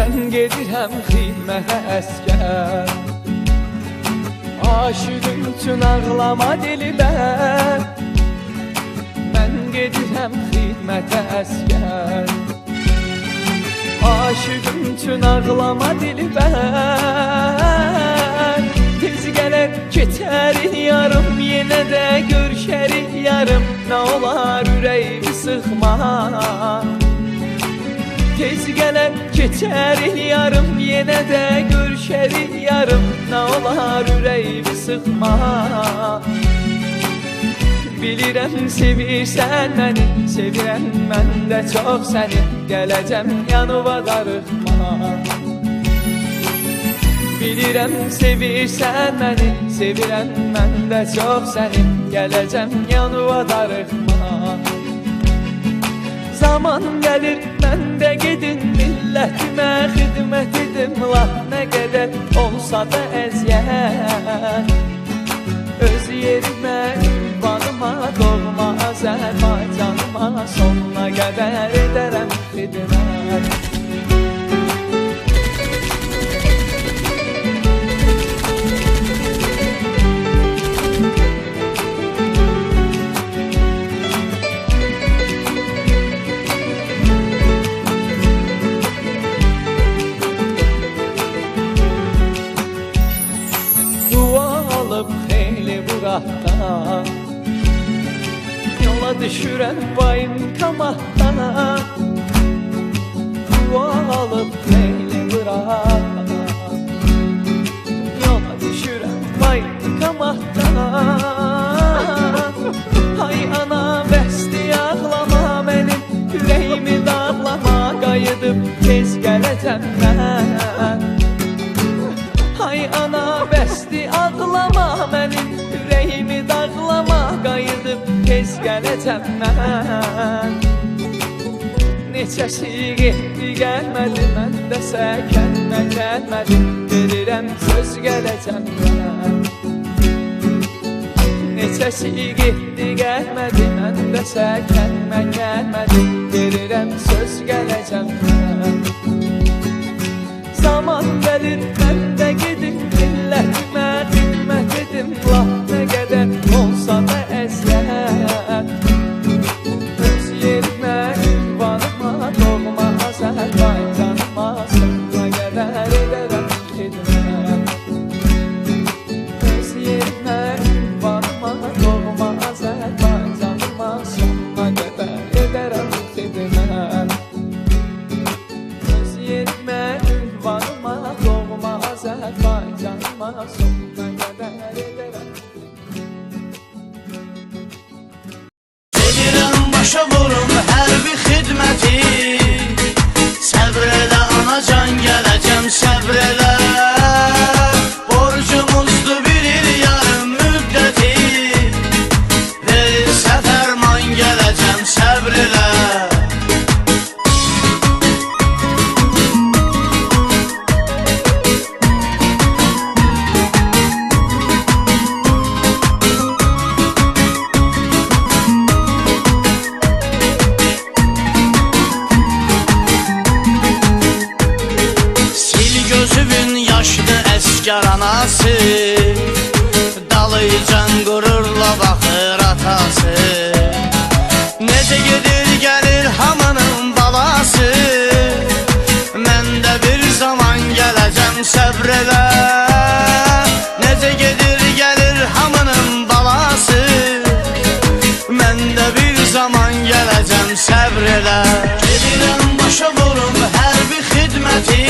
Mən gedirəm xidmətə əskər, aşığım üçün ağlama dilbər. Mən gedirəm xidmətə əskər, aşığım üçün ağlama dilbər. Tez gələr keçərik yarım, yenə də görüşərik yarım. Nə olar ürəyimi sıxma. Tez gələr keçərik yarım, yenə də görüşərik yarım. Nə olar ürəyimi sıxma. Bilirəm sevirsən məni, sevirəm mən də çox səni. Gələcəm yanıma darıxma. Bilirəm sevirsən məni, sevirəm mən də çox səni. Gələcəm yanıma darıxma. Zaman gəlir mən də gedin, millətimə xidmət edim. Laf nə qədər olsa da əziyyət, öz yerimə, ünvanıma, doğma Azərbaycanıma sonuna qədər edərəm xidmət. Yola düşürəm bayım kamahdan, dua alıb xeyli bırak. Yola düşürəm bayım kamahdan. Hay ana bəsdi ağlama mənim, ürəyimi dağlama. Qayıdıb tez gələcəm mən. Hay ana bəsdi ağlama mənim, ürəyimi dağlama. Qayıdıb tez gələcəm mən. Neçəsi getdi gəlmədi, mən də səkənmə gəlmədim. Verirəm söz gələcəm mən. Neçəsi getdi gəlmədi, mən də səkənmə gəlmədim. Verirəm söz gələcəm mən. Zaman gəlir mən də gedim, millətimə xidmət edim. Laf nə qədər olsa da əziyyət, öz yerimə, ünvanıma, doğma Azərbaycanıma sonuna qədər edərəm xidmət. Öz yerimə, ünvanıma, doğma Azərbaycanıma sonuna qədər edərəm xidmət. Öz yerimə, ünvanıma, doğma Azərbaycanıma sonuna qədər edərəm. Gedirəm başa vurum hərbi xidməti, səbr elə anacan gələcəm səbr elə. Borcumuzdur bir il yarım müddəti, verirsə fərman gələcəm səbr elə. Əskər anası, dalıcan qürurla baxır atası. Necə gedir gəlir hamının balası, mən də bir zaman gələcəm səbr elə. Necə gedir gəlir hamının balası, mən də bir zaman gələcəm səbr elə. Gedirəm başa vurum hərbi xidməti,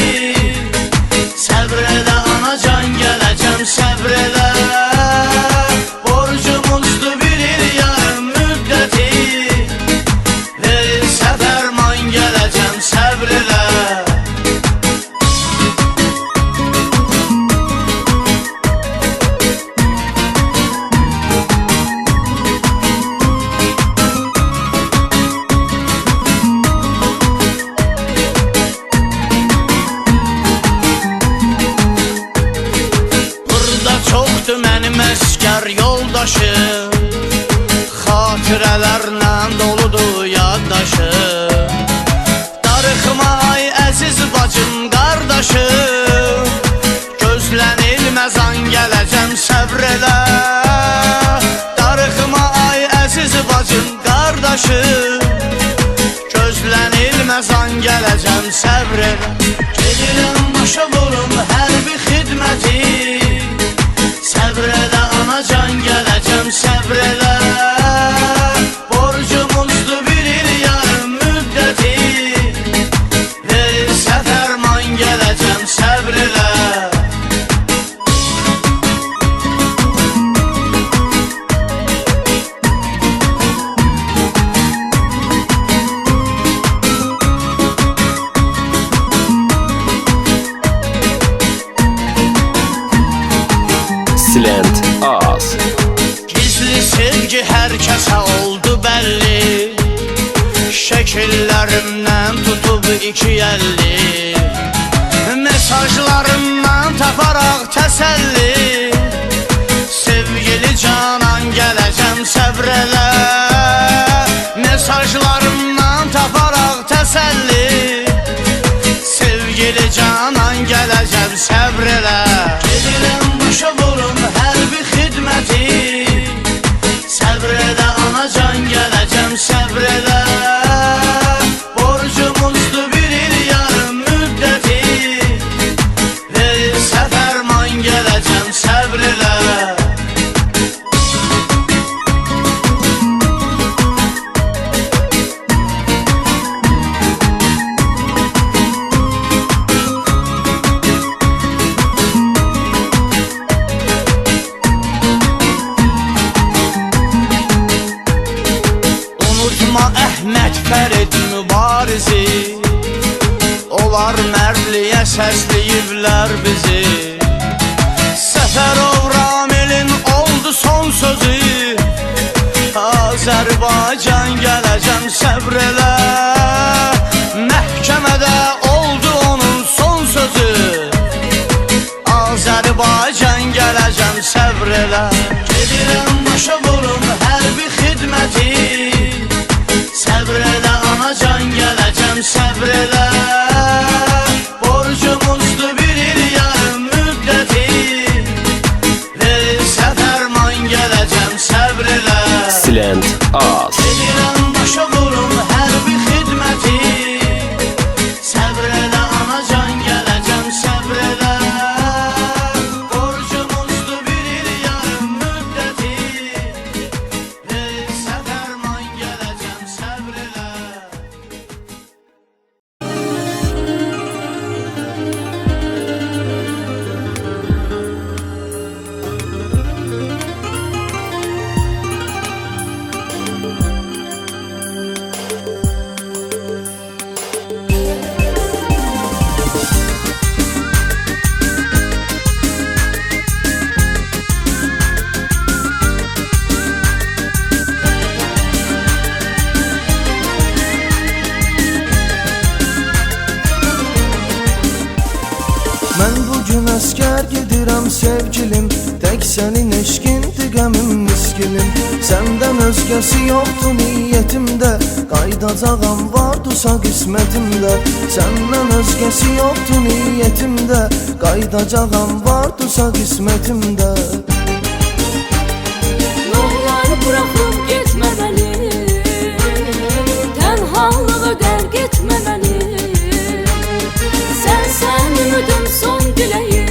səbr elə anacan gələcəm səbr elə. Borcumuzdur bir il yarım müddəti, verirsə fərman gələcəm səbr elə. Əskər yoldaşım, xatirələrlə doludur yaddaşım. Darıxma ay əziz bacım, qar sevgi hər kəsə oldu bəlli, şəkillərimdən tutub 250, mesajlarımdan taparaq təsəlli, sevgili canan gələcəm səbr elə, mesajlarımdan taparaq təsəlli, sevgili canan gələcəm səbr elə. Gedirəm başa vurum hər bir xidməti, səbr elə anacan gələcəm səbr elə, borcumuzdur 1 il yarım müddəti, verilsə fərman gələcəm səbr elə. Əhməd Fərid mübarizi, onlar mərdliyə səsləyiblər bizi. Səfərov Ramilin oldu son sözü, Azərbaycan gələcəm səbr elə, məhkəmədə oldu onun son sözü, Azərbaycan gələcəm səbr elə. Gedirəm başa vurum hər bir xidməti, səbr elə anacan gələcəm səbr elə, borcumuzdur 1 il yarım müddəti, verilsə fərman gələcəm səbr elə. Silent Az. Gedirəm başa vurum hər bir xidməti, səbr elə anacan gələcəm səbr elə, borcumuzdur 1 il yarım müddəti, verilsə fərman gələcəm səbr elə. Mən bugün əskər gedirəm sevgilim, tək sənin eşqindir qəmim miskilim. Səndən özgəsi yoxdur niyyətimdə, qaydacağam vardusa qismətimdə. Səndən özgəsi yoxdur niyyətimdə, qaydacağam vardusa qismətimdə. Yollar bırakıp gitmemeli, tenhalığı dərk etmemeli. Sen ümidim son dileğim,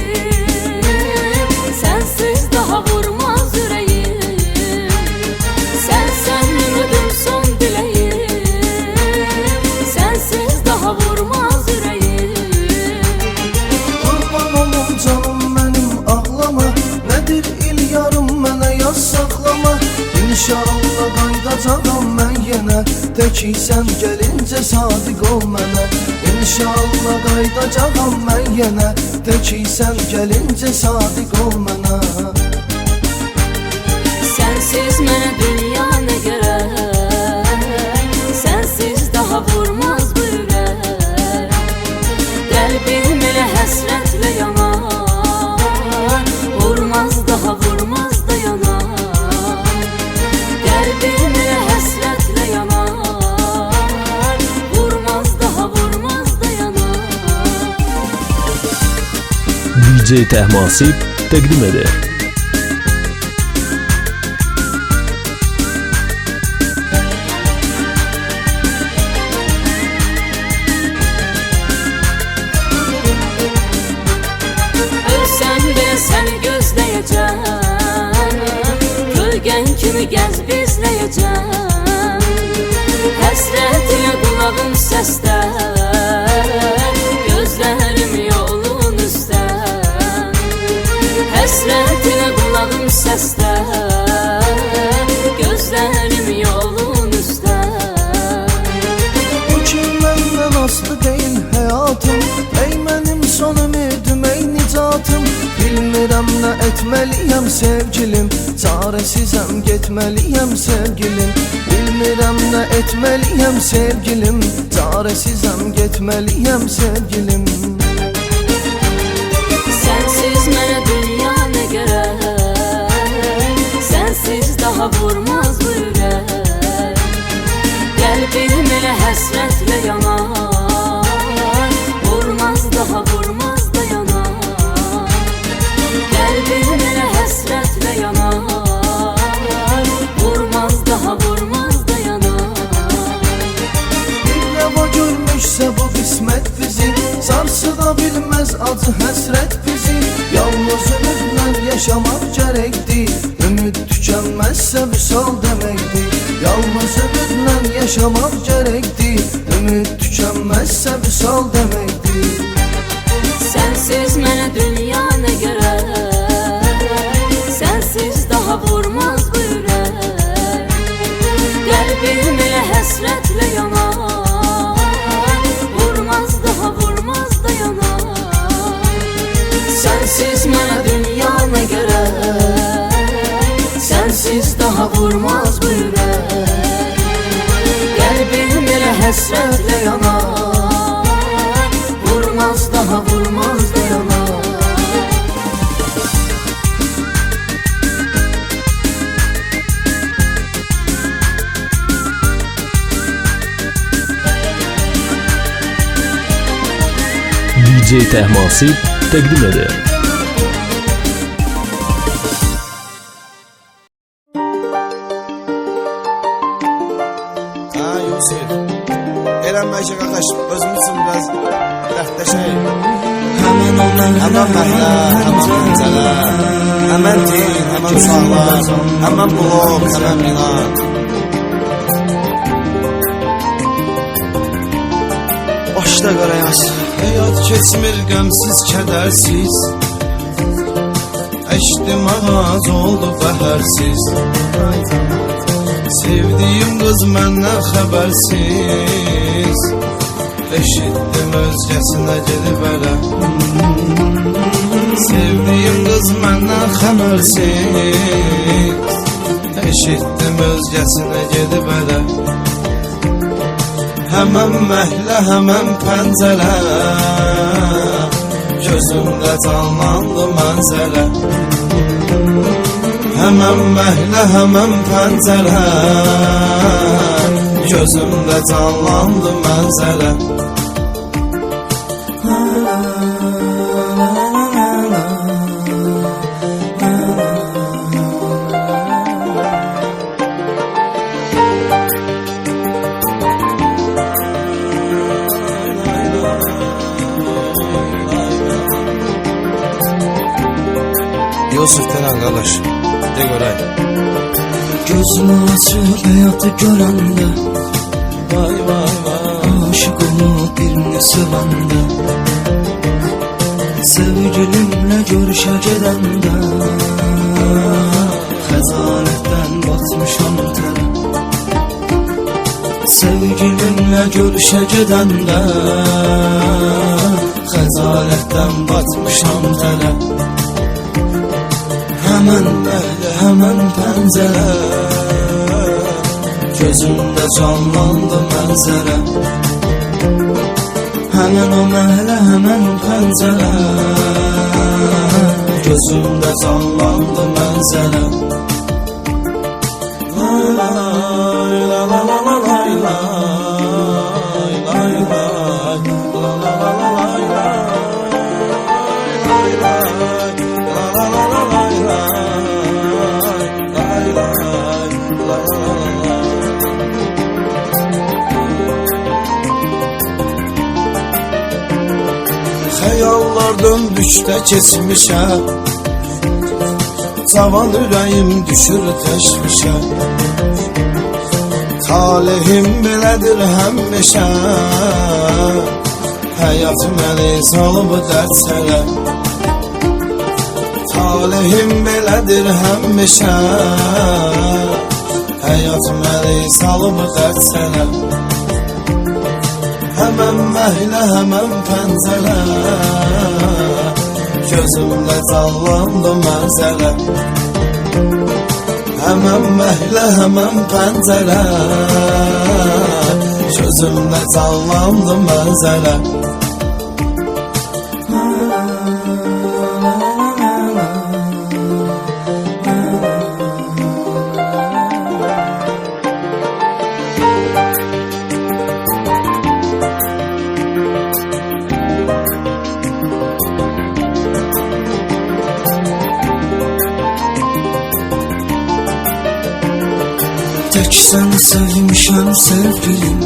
sensiz daha vurmaz yüreğim. Sen ümidim son dileğim, sensiz daha vurmaz yüreğim. Qurban olum canım mənim ağlama, nədir il yarım mənə yaz saxlama. İnşallah qaydacağam mən yenə, tək sən gəlincə sadiq ol mənə. İnşallah qaydacağam mən yenə, tək sən gəlincə sadiq ol mənə. Sensiz mənə dünya nə gərək, sensiz daha vurmaz bu yürək. Qəlbim elə həsrətlə yanar, vurmaz daha vurmaz da yanar. Qəlbim elə həsrətlə yanar, vurmaz daha vurmaz da yanar. DJ Təhmasib təqdim edir. Ölsəm belə səni gözləyəcəm, gölgən kimi gəz bizləyəcəm. Həsrətinə qulağım səsdə, gözlərim yolun üstə. Həsrətinə qulağım səsdə, gözlərim yolun üstə. Bu ki məndən aslı deyil həyatım, ey mənim son ümidim, ey nicatım. Bilmirəm nə etməliyəm sevgilim, çarəsizəm get etməliyəm sevgilim. Bilmirəm nə etməliyəm sevgilim. Çaresizəm getməliyəm sevgilim. Sensiz mənə dünya nə gərək, sensiz daha vurmaz bu ürək. Qəlbim elə həsrətlə yanar, vurmaz daha vurmaz da yanar. Qəlbim elə həsrətlə yanar, vurmaz daha vurmaz da yanar. Bir rəva görmüşsə bu qismət bizi, sarsıda bilməz acı həsrət bizi. Yalnız ümidlə yaşamaq gərəkdir, ümid tükənməzsə vüsal deməkdir. Yalnız ümidlə yaşamaq gərəkdir, ümid tükənməzsə vüsal deməkdir. Sensiz mənə dünya nə gərək, sensiz daha vurmaz bu ürək. Qəlbim elə həsrətlə yanar, vurmaz daha vurmaz da yanar. Sensiz mənə dünya nə gərək, sensiz daha vurmaz bu ürək. Qəlbim elə həsrətlə yanar, vurmaz daha vurmaz da yanar. DJ Təhmasib təqdim edir. Yusuf, eğlenmeyecek arkadaş, özümüzün biraz dertleşeyim. Hemen məhlə, hemen pəncələ, hemen din, hemen uşaqlar, hemen blok, hemen bina. Başda qarayaz, həyat keçmir qəmsiz, kədərsiz. Əşdim ağac oldu bəhərsiz. Sevdiyim qız məndən xəbərsiz. Eşitdim özgəsinə gedib ələ. Sevdiyim qız məndən xəbərsiz. Eşitdim özgəsinə gedib ələ. Həmən məhlə, həmən pəncələ, gözümdə canlandı mənzərə. Həmən məhlə, həmən pəncələ, gözümdə canlandı mənzərə. Yusuf Tenan qardaş, de görək. Gözümü açıb həyatı görəndə, Vay vay vay, aşıq olub birini sevəndə, sevgilimlə görüşə gedəndə, xəzalətdən batmışam tərə. Sevgilimlə görüşə gedəndə, xəzalətdən batmışam tərə. Həmən məhlə, həmən pəncərə, gözümdə canlandı mənzərə. Həmən o məhlə, həmən pəncərə, gözümdə canlandı mənzərə. Lay lay la la la la lay lay lay lay la la la la lay lay lay lay la la la la lay lay lay lay la la la la. Xəyallar döndükdə keçmişə, cavan ürəyim düşür təşvişə. Talihim belədir həmişə, həyat məni salıb dərsələ. Talihim belədir həmişə, həyat məni salıb dərsələ. Həmən məhlə, həmən pəncərə, gözümdə canlandı mənzərə. Həmən məhlə, həmən pəncərə, gözümdə canlandı mənzərə. Tək səni sevmişəm sevgilim,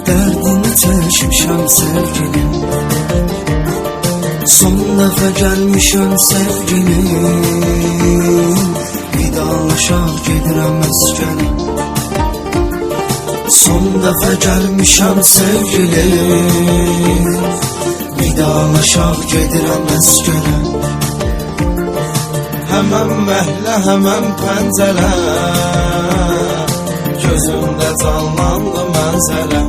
dərdini çəkmişəm sevgilim. Son dəfə gəlmişəm sevgilim, vidalaşaq gedirəm məskənə. Son dəfə gəlmişəm sevgilim, vidalaşaq gedirəm məskənə. Həmən məhlə, həmən pəncərə, gözümdə canlandı mənzərə.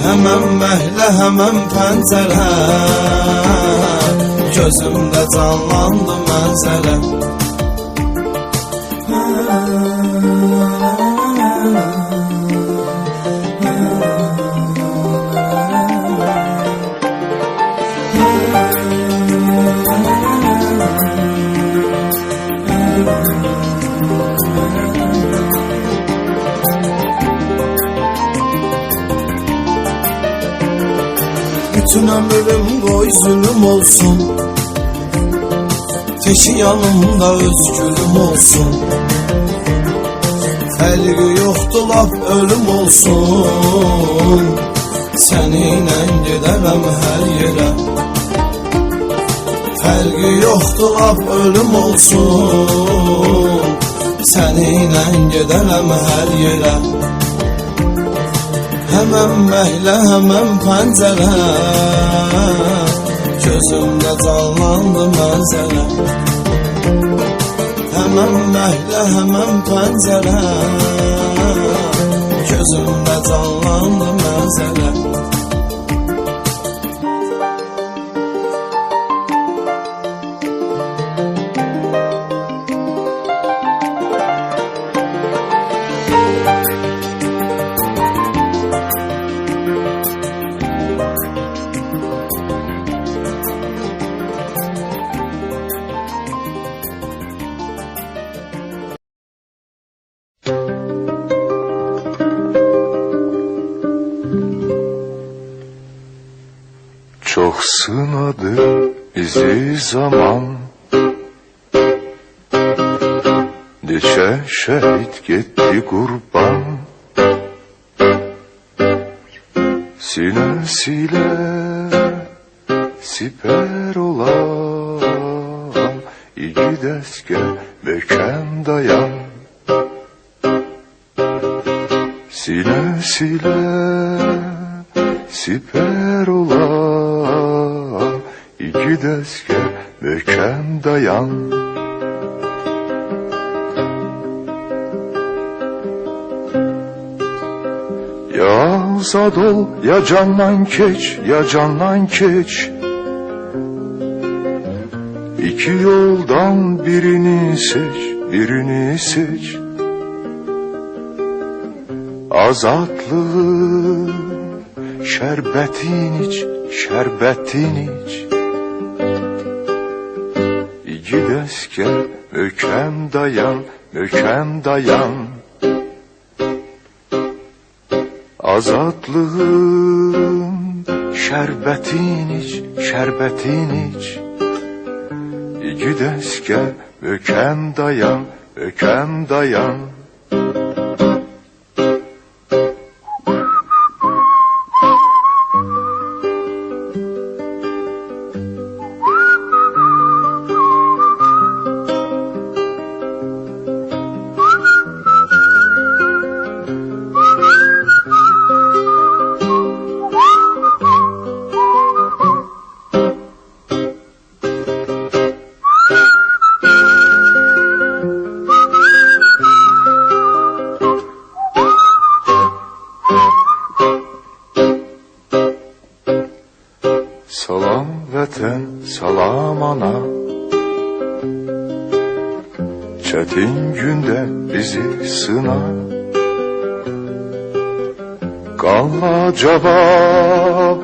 Həmən məhlə, həmən pəncərə, gözümdə canlandı mənzərə. Bütün ömrüm qoy zülüm olsun, teki yanımda özgürüm olsun. Fərqi yoxdur laf ölüm olsun, səninlə gedərəm hər yerə. Fərqi yoxdur laf ölüm olsun, səninlə gedərəm hər yerə. Həmən məhlə, həmən pəncərə, gözümdə canlandı mənzərə. Həmən məhlə, həmən pəncərə, gözümdə canlandı mənzərə. Çok sınadı bizi zaman, neçə şəhid getdi qurban. Sinəsilə siper olan igid əskər möhkəm dayan. Sinəsilə siper olan igid əskər möhkəm dayan. Ya azad ol, ya candan keç, ya candan keç. İki yoldan birini seç, birini seç. Azadlığın şərbətin iç, şərbətin iç. İgid əskər möhkəm dayan, möhkəm dayan. Azadlığın şərbətin iç, şərbətin iç. İgid əskər möhkəm dayan, möhkəm dayan. Qiymətin gündə bizi sına. Qanla cavab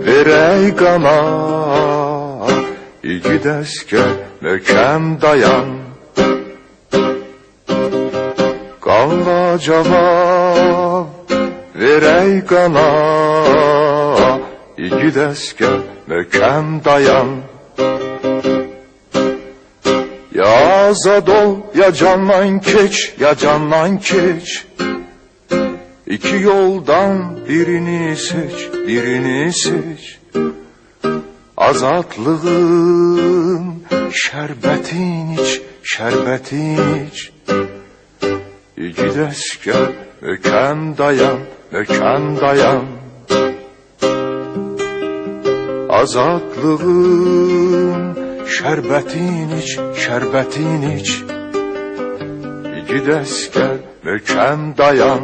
verək qana, İgid əskər möhkəm dayan. Qanla cavab verək qana, İgid əskər möhkəm dayan. Ya azad ol, ya candan keç, ya candan keç. İki yoldan birini seç, birini seç. Azadlığın şərbətin iç, şərbətin iç. İgid əskər möhkəm dayan, möhkəm dayan. Azadlığın şərbətin iç, şərbətin iç. İgid əskər möhkəm dayan.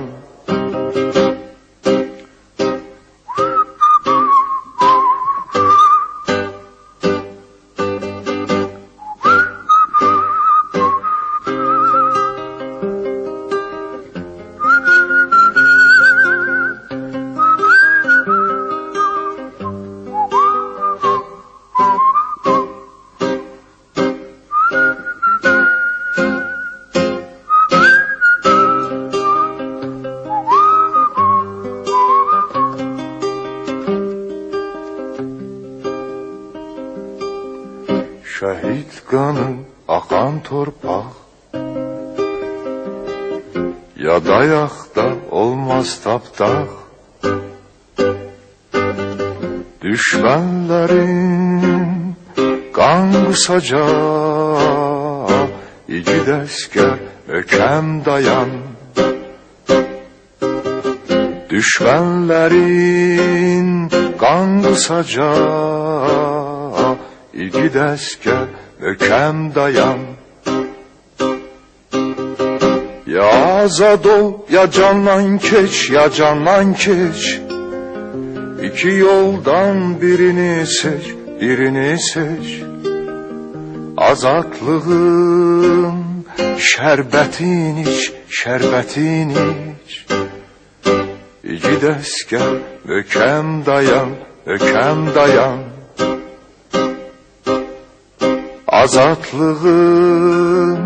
Şəhid qanı axan torpaq, ya dayaqda olmaz tapdaq. Düşmənlərin qan qusacaq, İgid əskər möhkəm dayan. Düşmənlərin qan qusacaq, İgid əskər möhkəm dayan. Ya azad ol, ya candan keç, ya candan keç. İki yoldan birini seç, birini seç. Azadlığın şərbətin iç, şərbətin iç. İgid əskər möhkəm dayan, möhkəm dayan. Azadlığın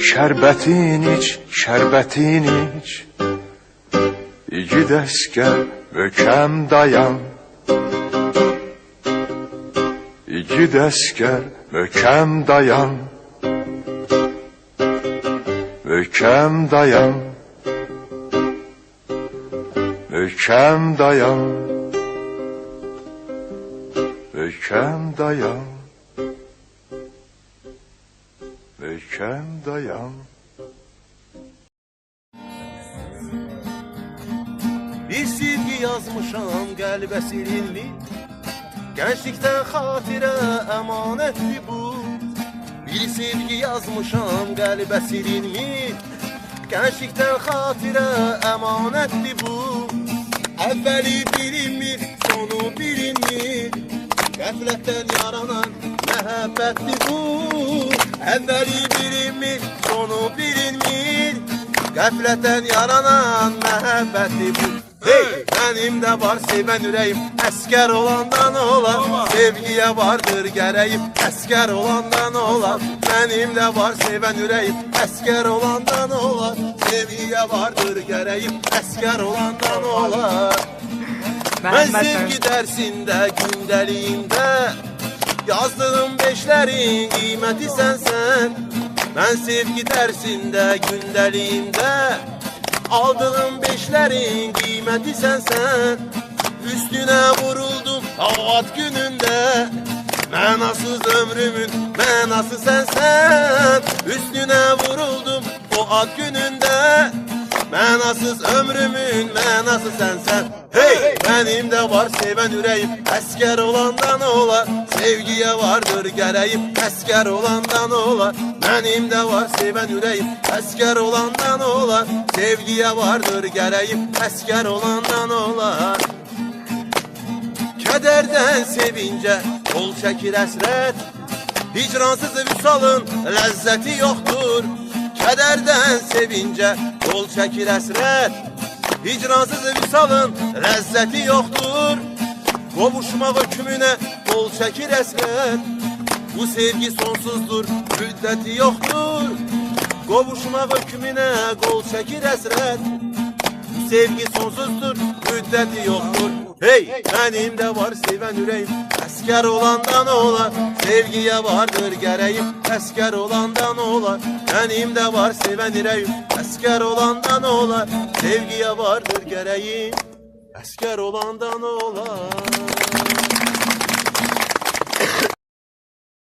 şərbətin iç, şərbətin iç. İgid əskər möhkəm dayan. İgid əskər möhkəm dayan. Möhkəm dayan. Möhkəm dayan. Möhkəm dayan. Möhkəm dayan. Bir silgi yazmışam qəlbə silinmiş, gençlikten xatirə əmanətdir bu. Bir silgi yazmışam qəlbə silinmiş, gençlikten xatirə əmanətdir bu. Əvvəli bilinmir, sonu bilinmir, qəflətdən yaranan məhəbbətdir bu. Əvvəli bilinmir, sonu bilinmir, qəflətdən yaranan məhəbbətdir bu. Hey! Mənim də var sevən ürəyim, əskər olandan olar. Sevgiyə vardır gərəyim, əskər olandan olar. Mənim də var sevən ürəyim, əskər olandan olar. Sevgiyə vardır gərəyim, əskər olandan olar. Mən sevgi dərsində, gündəliyində yazdığım beşlərin qiyməti sənsən. Mən sevgi dərsində, gündəliyində aldığım beşlərin qiyməti sənsən. Üstünə vuruldum ad günündə, mənasız ömrümün mənası sənsən. Üstünə vuruldum o ad günündə, mənasız ömrümün mənası sənsən. Hey! Mənim də var sevən ürəyim, əskər olandan olar. Sevgiyə vardır gərəyim, əskər olandan olar. Mənim də var sevən ürəyim, əskər olandan olar. Sevgiyə vardır gərəyim, əskər olandan olar. Kədərdən sevincə qol çəkir əsrət, hicransız vüsalın ləzzəti yoxdur. Kədərdən sevincə yol çəkir əsrət. Hicransız visalın ləzzəti yoxdur. Qovuşmaq hökmünə yol çəkir əsrət. Bu sevgi sonsuzdur, müddəti yoxdur. Qovuşmaq hökmünə qol çəkir əsrət. Bu sevgi sonsuzdur, müddəti yoxdur. Hey, mənim də var sevən ürəyim, əskər olandan olar. Sevgiyə vardır gərəyim, əskər olandan olar. Mənim də var sevən ürəyim, əskər olandan olar. Sevgiyə vardır gərəyim, əskər olandan olar.